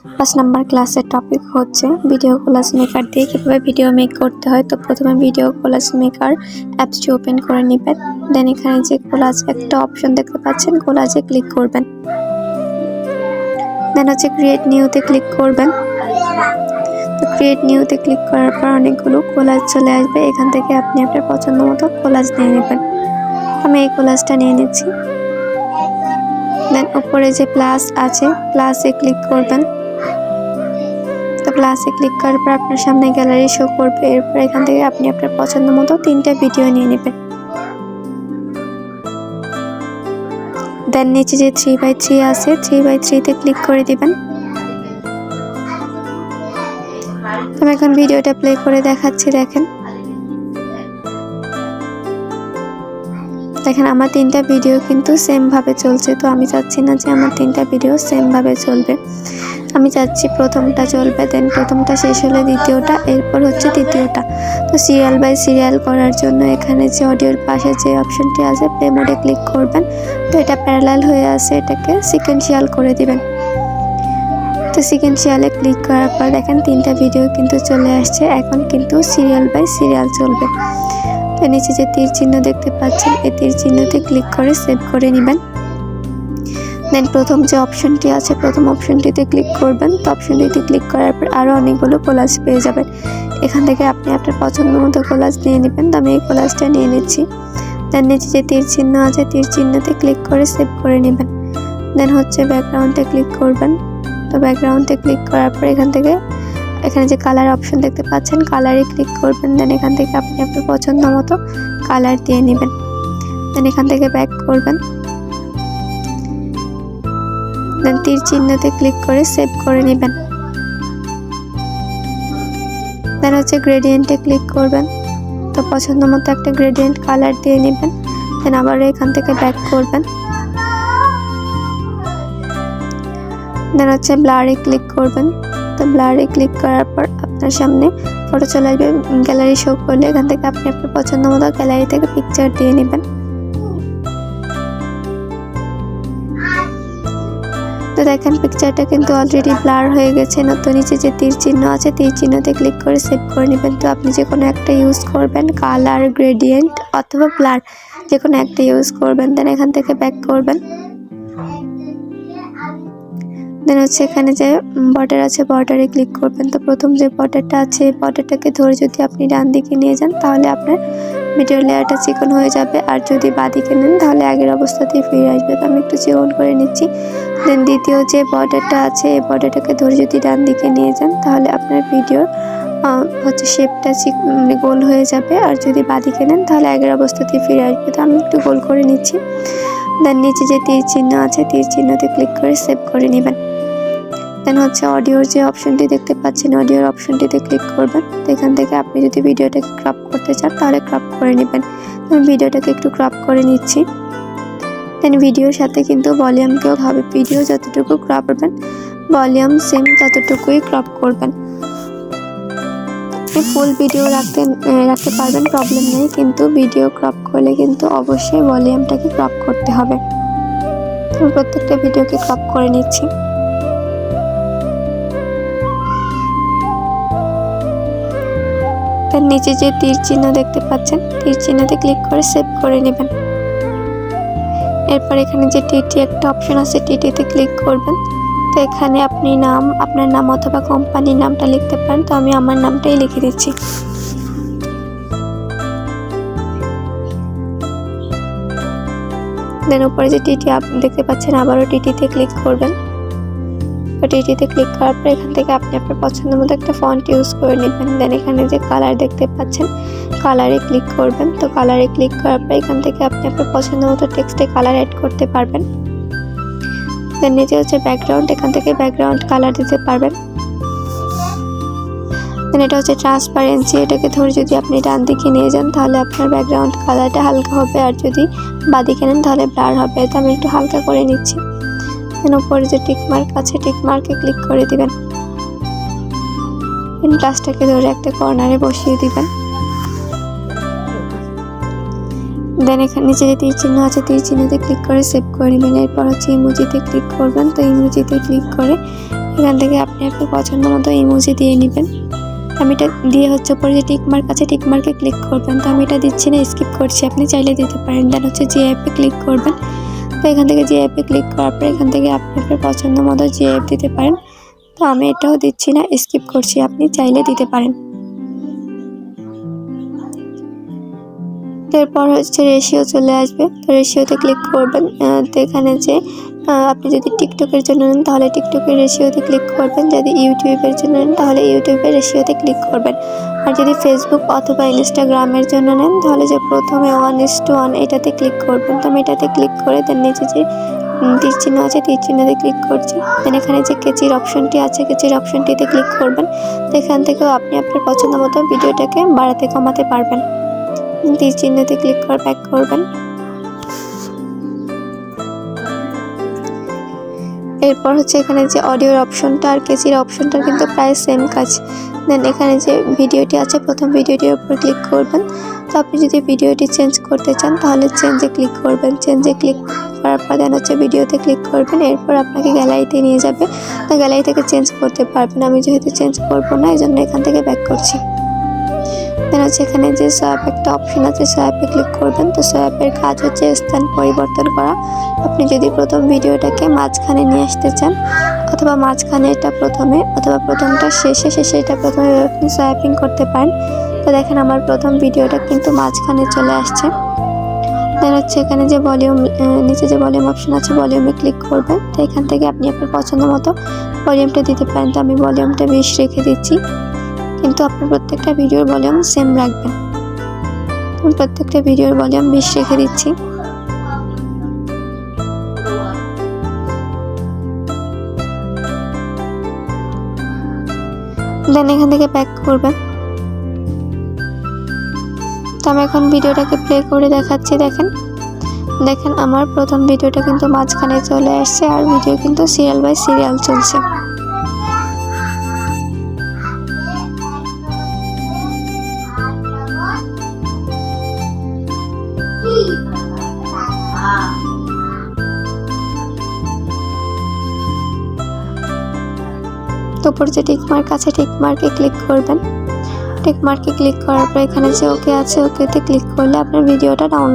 5 number ক্লাসের topic হচ্ছে video collage maker দিয়ে কিভাবে ভিডিও মেক করতে হয়। তো প্রথমে ভিডিও কোলাজ মেকার অ্যাপসটি ওপেন করে নেবেন। দেন এখানে যে কোলাজ একটা অপশন দেখতে পাচ্ছেন, কোলাজে ক্লিক করবেন। দেন হচ্ছে ক্রিয়েট নিউতে ক্লিক করবেন। তো ক্রিয়েট নিউতে ক্লিক করার পর অনেকগুলো কোলাজ চলে আসবে। এখান থেকে আপনি আপনার পছন্দ মতো কোলাজ নিয়ে নেবেন। আমি এই কোলাজটা নিয়ে নিচ্ছি। দেন উপরে যে প্লাস আছে, প্লাসে ক্লিক করবেন। তো প্লাসে ক্লিক করার পর আপনার সামনে গ্যালারি শো করবে। এরপর এখান থেকে আপনি আপনার পছন্দ মতো 3টা ভিডিও নিয়ে নেবেন। দেন নিচে যে 3x3 আছে, 3x3 তে ক্লিক করে দিবেন। আমি এখন ভিডিওটা প্লে করে দেখাচ্ছি। দেখেন আমার 3টা ভিডিও কিন্তু সেম ভাবে চলছে। তো আমি চাচ্ছি না যে আমার 3টা ভিডিও সেম ভাবে চলবে। আমি চাচ্ছি প্রথমটা চলবে, দেন প্রথমটা শেষ হলে দ্বিতীয়টা, এরপর হচ্ছে তৃতীয়টা। তো সিরিয়াল বাই সিরিয়াল করার জন্য এখানে যে অডিওর পাশে যে অপশনটি আছে, প্লে মোডে ক্লিক করবেন। তো এটা প্যারালাল হয়ে আছে, এটাকে সিকোয়েন্সিয়াল করে দিবেন। তো সিকোয়েন্সিয়ালে ক্লিক করার পর দেখেন 3টা ভিডিও কিন্তু চলে আসছে। এখন কিন্তু সিরিয়াল বাই সিরিয়াল চলবে। তো নিচে যে তীর চিহ্ন দেখতে পাচ্ছেন, এই তীর চিহ্নতে ক্লিক করে সেভ করে নেবেন। দেন প্রথম যে অপশনটি আছে, প্রথম অপশনটিতে ক্লিক করবেন। তো অপশনটিতে ক্লিক করার পর আরও অনেকগুলো কোলাজ পেয়ে যাবেন। এখান থেকে আপনি আপনার পছন্দ মতো কোলাজ নিয়ে নেবেন। তো আমি এই কোলাজটা নিয়ে নিচ্ছি। দেন নিচে যে তীর চিহ্ন আছে, তীর চিহ্নতে ক্লিক করে সেভ করে নেবেন। দেন হচ্ছে ব্যাকগ্রাউন্ডে ক্লিক করবেন। তো ব্যাকগ্রাউন্ডে ক্লিক করার পর এখানে যে কালার অপশন দেখতে পাচ্ছেন, কালারে ক্লিক করবেন। দেন এখান থেকে আপনি আপনার পছন্দ মতো কালার দিয়ে নেবেন। দেন এখান থেকে ব্যাক করবেন। দেন তীর চিহ্নতে ক্লিক করে সেভ করে নেবেন। দেন হচ্ছে গ্রেডিয়েন্টে ক্লিক করবেন। তো পছন্দ মতো একটা গ্রেডিয়েন্ট কালার দিয়ে নেবেন। দেন আবার এখান থেকে ব্যাক করবেন। দেন হচ্ছে ব্লারে ক্লিক করবেন। তো ব্লারে ক্লিক করার পর আপনার সামনে ফটো চলে আসবে, গ্যালারি শো করলে এখান থেকে আপনি আপনার পছন্দ মতো গ্যালারি থেকে পিকচার দিয়ে নেবেন। তো দেখেন পিকচারটা কিন্তু অলরেডি ব্লার হয়ে গেছে। তো নিচে যে তীর চিহ্ন আছে, তীর চিহ্নতে ক্লিক করে সেভ করে নেবেন। তো আপনি যে কোনো একটা ইউজ করবেন, কালার, গ্রেডিয়েন্ট অথবা ব্লার, যে কোনো একটা ইউজ করবেন। দেন এখান থেকে ব্যাক করবেন। দেন হচ্ছে এখানে যে বর্ডার আছে, বর্ডারে ক্লিক করবেন। তো প্রথম যে বর্ডারটা আছে, বর্ডারটাকে ধরে যদি আপনি ডান দিকে নিয়ে যান, তাহলে আপনার ভিডিও লেয়ারটা চিকন হয়ে যাবে। আর যদি বাঁদিকে নেন, তাহলে আগের অবস্থাতেই ফিরে আসবে। তো আমি একটু চিকন করে নিচ্ছি। দেন দ্বিতীয় যে বর্ডারটা আছে, এই বর্ডারটাকে ধরে যদি ডান দিকে নিয়ে যান, তাহলে আপনার ভিডিওর হচ্ছে শেপটা গোল হয়ে যাবে। আর যদি বাঁদিকে নেন, তাহলে আগের অবস্থাতেই ফিরে আসবে। তো আমি একটু গোল করে নিচ্ছি। দেন নিচে যে তীর চিহ্ন আছে, তীর চিহ্নতে ক্লিক করে সেভ করে নেবেন। দেন হচ্ছে অডিওর যে অপশনটি দেখতে পাচ্ছেন, অডিওর অপশনটিতে ক্লিক করবেন। তো এখান থেকে আপনি যদি ভিডিওটাকে ক্রপ করতে চান, তাহলে ক্রপ করে নেবেন। আমি ভিডিওটাকে একটু ক্রপ করে নিচ্ছি। দেন ভিডিওর সাথে কিন্তু ভলিউমকেও হবে। ভিডিও যতটুকু ক্রপ করবেন, ভলিউম সেম ততটুকুই ক্রপ করবেন। ফুল ভিডিও রাখতে পারবেন, প্রবলেম নেই, কিন্তু ভিডিও ক্রপ করলে কিন্তু অবশ্যই ভলিউমটাকে ক্রপ করতে হবে। আমি প্রত্যেকটা ভিডিওকে ক্রপ করে নিচ্ছি। তার নিচে যে তীর চিহ্ন দেখতে পাচ্ছেন, তীর চিহ্নতে ক্লিক করে সেভ করে নেবেন। এরপর এখানে যে টিটি একটা অপশন আছে, টিটিতে ক্লিক করবেন। তো এখানে আপনি আপনার নাম অথবা কোম্পানির নামটা লিখতে পারেন। তো আমি আমার নামটাই লিখে দিচ্ছি। দেন উপরে যে টিটি দেখতে পাচ্ছেন, আবারও টিটিতে ক্লিক করবেন। তো টিটিতে ক্লিক করার পর এখান থেকে আপনি আপনার পছন্দ মতো একটা ফন্ট ইউজ করে নেবেন। দেন এখানে যে কালার দেখতে পাচ্ছেন, কালারে ক্লিক করবেন। তো কালারে ক্লিক করার পর এখান থেকে আপনি আপনার পছন্দ মতো টেক্সটে কালার অ্যাড করতে পারবেন। দেন নিচে হচ্ছে ব্যাকগ্রাউন্ড, এখান থেকে ব্যাকগ্রাউন্ড কালার দিতে পারবেন। দেন এটা হচ্ছে ট্রান্সপারেন্সি, এটাকে ধরে যদি আপনি ডান দিকে নিয়ে যান, তাহলে আপনার ব্যাকগ্রাউন্ড কালারটা হালকা হবে। আর যদি বাঁদিকে নেন, তাহলে ব্লার হবে। তো আমি একটু হালকা করে নিচ্ছি। দেন উপরে যে টিক মার্ক আছে, টিক মার্কে ক্লিক করে দিবেন। প্লাসটাকে ধরে একটা কর্নারে বসিয়ে দিবেন। দেন এখানে নিচে যে তীর চিহ্ন আছে, তীর চিহ্নতে ক্লিক করে সেভ করে নেবেন। এরপর হচ্ছে ইমোজিতে ক্লিক করবেন। তো ইমোজিতে ক্লিক করে এখান থেকে আপনি আপনার পছন্দ মতো ইমোজি দিয়ে নেবেন। আমি এটা দিয়ে হচ্ছে উপরে যে টিক মার্ক আছে টিক মার্কে ক্লিক করবেন। তো আমি এটা দিচ্ছি না, স্কিপ করছি, আপনি চাইলে দিতে পারেন। দেন হচ্ছে জিআইএফে ক্লিক করবেন। তো এখান থেকে জিআইএফে ক্লিক করার পর এখান থেকে আপনি আপনার পছন্দ মতো জিআইএফ দিতে পারেন। তো আমি এটাও দিচ্ছি না, স্কিপ করছি, আপনি চাইলে দিতে পারেন। এরপর হচ্ছে রেশিও চলে আসবে। তো রেশিওতে ক্লিক করবেন। তো এখানে যে আপনি যদি টিকটকের জন্য নেন তাহলে টিকটকের রেশিওতে ক্লিক করবেন, যদি ইউটিউবের জন্য নেন তাহলে ইউটিউবের রেশিওতে ক্লিক করবেন। আর যদি ফেসবুক অথবা ইনস্টাগ্রামের জন্য নেন তাহলে যে প্রথমে 1:1 এটাতে ক্লিক করবেন। তো আমি এটাতে ক্লিক করে দেন নিচে যে তীর চিহ্ন আছে তীর চিহ্নতে ক্লিক করছি। দেন এখানে যে কেচির অপশনটি আছে কেচির অপশনটিতে ক্লিক করবেন। তো এখান থেকেও আপনি আপনার পছন্দ মতো ভিডিওটাকে বাড়াতে কমাতে পারবেন। তীর চিহ্নতে ক্লিক করে ব্যাক করবেন। এরপর হচ্ছে এখানে যে অডিওর অপশনটা আর কেচির অপশনটা কিন্তু প্রায় সেম কাজ। দেন এখানে যে ভিডিওটি আছে প্রথম ভিডিওটির উপর ক্লিক করবেন। তো আপনি যদি ভিডিওটি চেঞ্জ করতে চান তাহলে চেঞ্জে ক্লিক করবেন। চেঞ্জে ক্লিক করার পর দেন হচ্ছে ভিডিওতে ক্লিক করবেন। এরপর আপনাকে গ্যালারিতে নিয়ে যাবে, তো গ্যালারি থেকে চেঞ্জ করতে পারবেন। আমি যেহেতু চেঞ্জ করবো না এই জন্য এখান থেকে ব্যাক করছি। দেন হচ্ছে এখানে যে সোয়াইপ একটা অপশন আছে সোয়াইপে ক্লিক করবেন। তো সোয়াইপের কাজ হচ্ছে স্থান পরিবর্তন করা। আপনি যদি প্রথম ভিডিওটাকে মাঝখানে নিয়ে আসতে চান অথবা মাঝখানে এটা প্রথমে অথবা প্রথমটা শেষে এটা প্রথমে আপনি সোয়াইপিং করতে পারেন। তো দেখেন আমার প্রথম ভিডিওটা কিন্তু মাঝখানে চলে আসছে। দেন হচ্ছে এখানে যে ভলিউম নিচে যে ভলিউম অপশন আছে ভলিউমে ক্লিক করবেন। তো এখান থেকে আপনি আপনার পছন্দ মতো ভলিউমটা দিতে পারেন। তো আমি ভলিউমটা 20 রেখে দিচ্ছি, কিন্তু আপনার প্রত্যেকটা ভিডিওর ভলিউম সেম রাখবেন। আমি প্রত্যেকটা ভিডিওর ভলিউম 20 রেখে দিচ্ছি। দেন এখান থেকে ব্যাক করবেন। তো আমি এখন ভিডিওটাকে প্লে করে দেখাচ্ছি। দেখেন আমার প্রথম ভিডিওটা কিন্তু মাঝখানে চলে আসছে আর ভিডিও কিন্তু সিরিয়াল বাই সিরিয়াল চলছে। তো উপর যে টিক মার্ক আছে টিক মার্কে ক্লিক করবেন। টিক মার্কে ক্লিক করার পর এখানে যে ওকে আছে ওকেতে ক্লিক করলে আপনার ভিডিওটা ডাউনলোড